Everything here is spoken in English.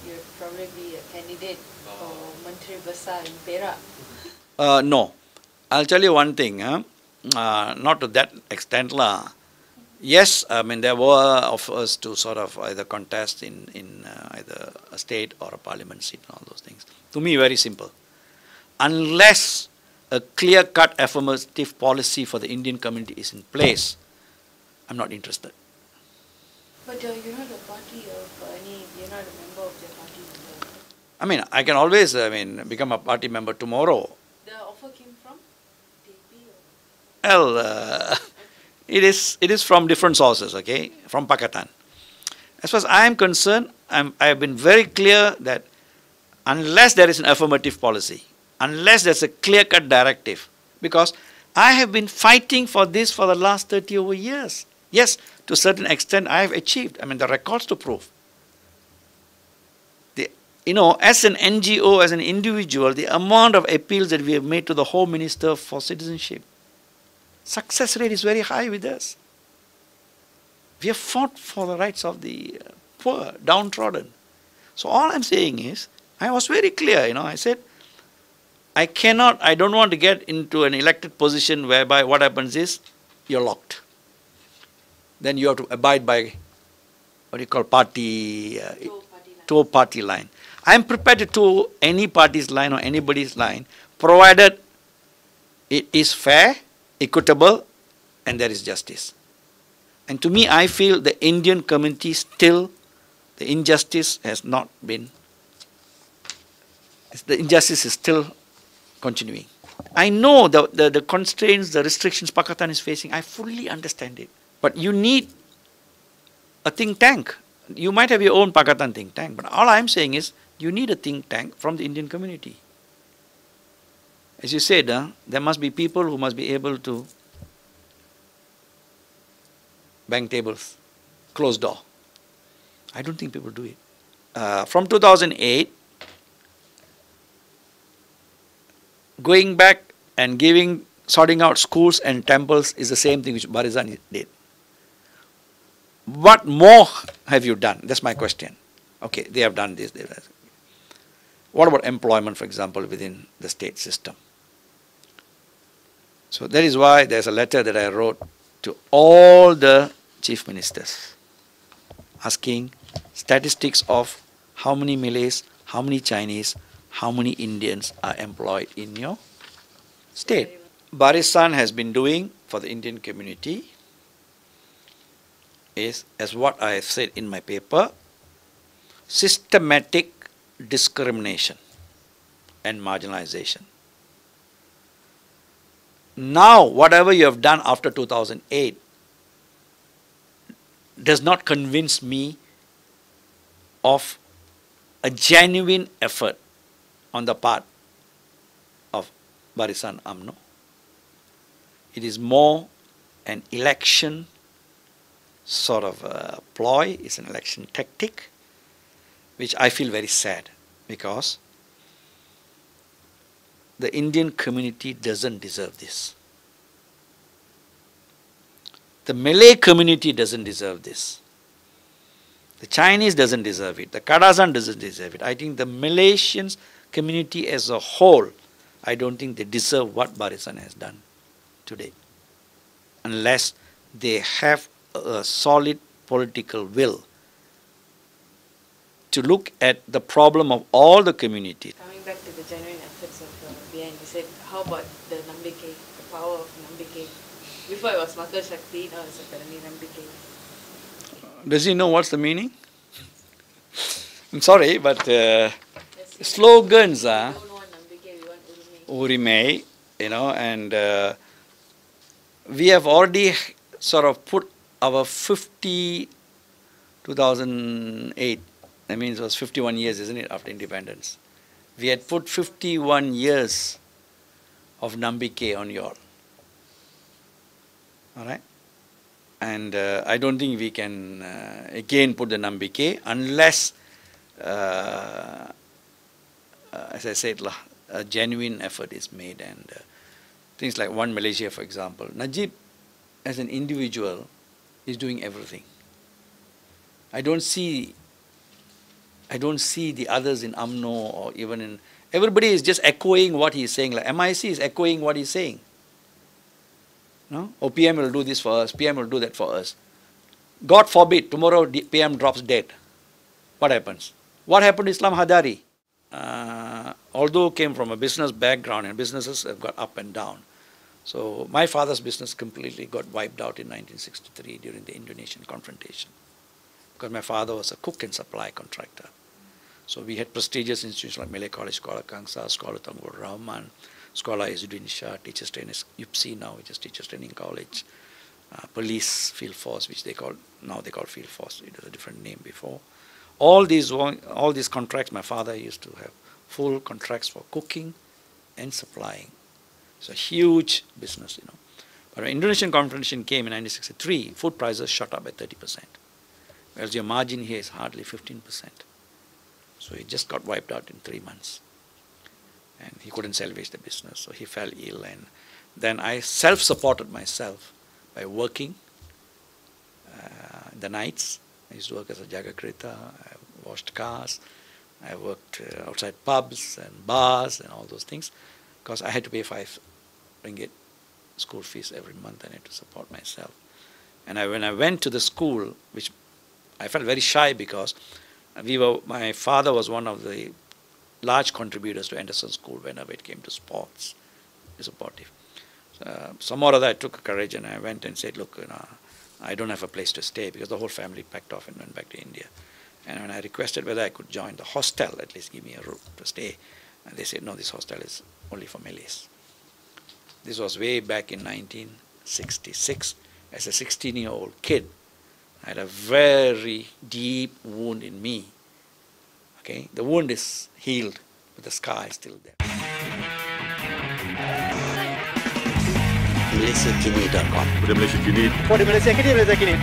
you'd probably be a candidate for Menteri Besar in Perak. No. I'll tell you one thing. Not to that extent. Yes, I mean, there were offers to sort of either contest in either a state or a parliament seat and all those things. To me, very simple. Unless a clear-cut affirmative policy for the Indian community is in place, I'm not interested. But you're not a party of you're not a member of the party. I mean, I can always, become a party member tomorrow. The offer came from TP? Well, it is from different sources, okay, from Pakatan. As far as I am concerned, I have been very clear that unless there is an affirmative policy, unless there's a clear-cut directive, because I have been fighting for this for the last 30 over years. Yes, to a certain extent I have achieved. I mean, the records to prove. As an NGO, as an individual, the amount of appeals that we have made to the Home Minister for citizenship, success rate is very high with us. We have fought for the rights of the poor, downtrodden. So all I'm saying is, I was very clear, I said, I don't want to get into an elected position whereby what happens is, you're locked. Then you have to abide by, what do you call, toe party line. I am prepared to toe any party's line or anybody's line, provided it is fair, equitable, and there is justice. And to me, I feel the Indian community still, the injustice has not been, the injustice is still continuing. I know the constraints, the restrictions Pakatan is facing, I fully understand it. But you need a think tank. You might have your own Pakatan think tank, but all I'm saying is, you need a think tank from the Indian community. As you said, there must be people who must be able to bang tables, close door. I don't think people do it. From 2008, going back and sorting out schools and temples is the same thing which Barisan did. What more have you done? That's my question. Okay, they have done this. What about employment, for example, within the state system? So that is why there's a letter that I wrote to all the chief ministers asking statistics of how many Malays, how many Chinese, how many Indians are employed in your state. Barisan has been doing for the Indian community is, as what I have said in my paper, systematic discrimination and marginalization. Now, whatever you have done after 2008 does not convince me of a genuine effort on the part of Barisan UMNO. It is more an election sort of ploy, it's an election tactic, which I feel very sad because the Indian community doesn't deserve this. The Malay community doesn't deserve this. The Chinese doesn't deserve it. The Kadazan doesn't deserve it. I think the Malaysian community as a whole, I don't think they deserve what Barisan has done today, unless they have a solid political will to look at the problem of all the communities. Coming back to the genuine efforts of BN, you said, how about the Nambike, the power of Nambike? Before it was Mata Shakti, now it's apparently Nambike. Does he know what's the meaning? I'm sorry, but slogans are Urimei, and we have already sort of put our 2008, that means it was 51 years, isn't it, after independence. We had put 51 years of Nambike on you all. Alright? And I don't think we can again put the Nambike unless, as I said, a genuine effort is made, and things like One Malaysia, for example. Najib, as an individual, is doing everything. I don't see I don't see the others in UMNO or even in... Everybody is just echoing what he's saying. Like MIC is echoing what he's saying. No? Oh, PM will do this for us. PM will do that for us. God forbid, tomorrow PM drops dead. What happens? What happened to Islam Hadari? Although came from a business background and businesses have got up and down. So my father's business completely got wiped out in 1963 during the Indonesian confrontation. Because my father was a cook and supply contractor. So we had prestigious institutions like Malay College, Sekolah Kangsa, Sekolah Tunggul Rahman, Sekolah Izzuddin Shah, Teachers Training, UPSI now, which is Teachers Training College, Police Field Force, which now they call Field Force. It was a different name before. All these contracts, my father used to have full contracts for cooking and supplying. It's a huge business, you know. But when Indonesian confrontation came in 1963, food prices shot up by 30%. Whereas your margin here is hardly 15%. So he just got wiped out in 3 months. And he couldn't salvage the business, so he fell ill. And then I self-supported myself by working the nights. I used to work as a jaga kereta, I washed cars, I worked outside pubs and bars and all those things, because I had to pay 5 ringgit school fees every month. I had to support myself. And when I went to the school, which I felt very shy because my father was one of the large contributors to Anderson School whenever it came to sports, supportive. Some more of that I took courage and I went and said, look, I don't have a place to stay, because the whole family packed off and went back to India. And when I requested whether I could join the hostel, at least give me a room to stay, and they said, no, this hostel is only for Malays. This was way back in 1966. As a 16-year-old kid, I had a very deep wound in me. Okay, the wound is healed, but the scar is still there. MalaysiaKini.com. Malaysia Kini. For the Malaysia Kini.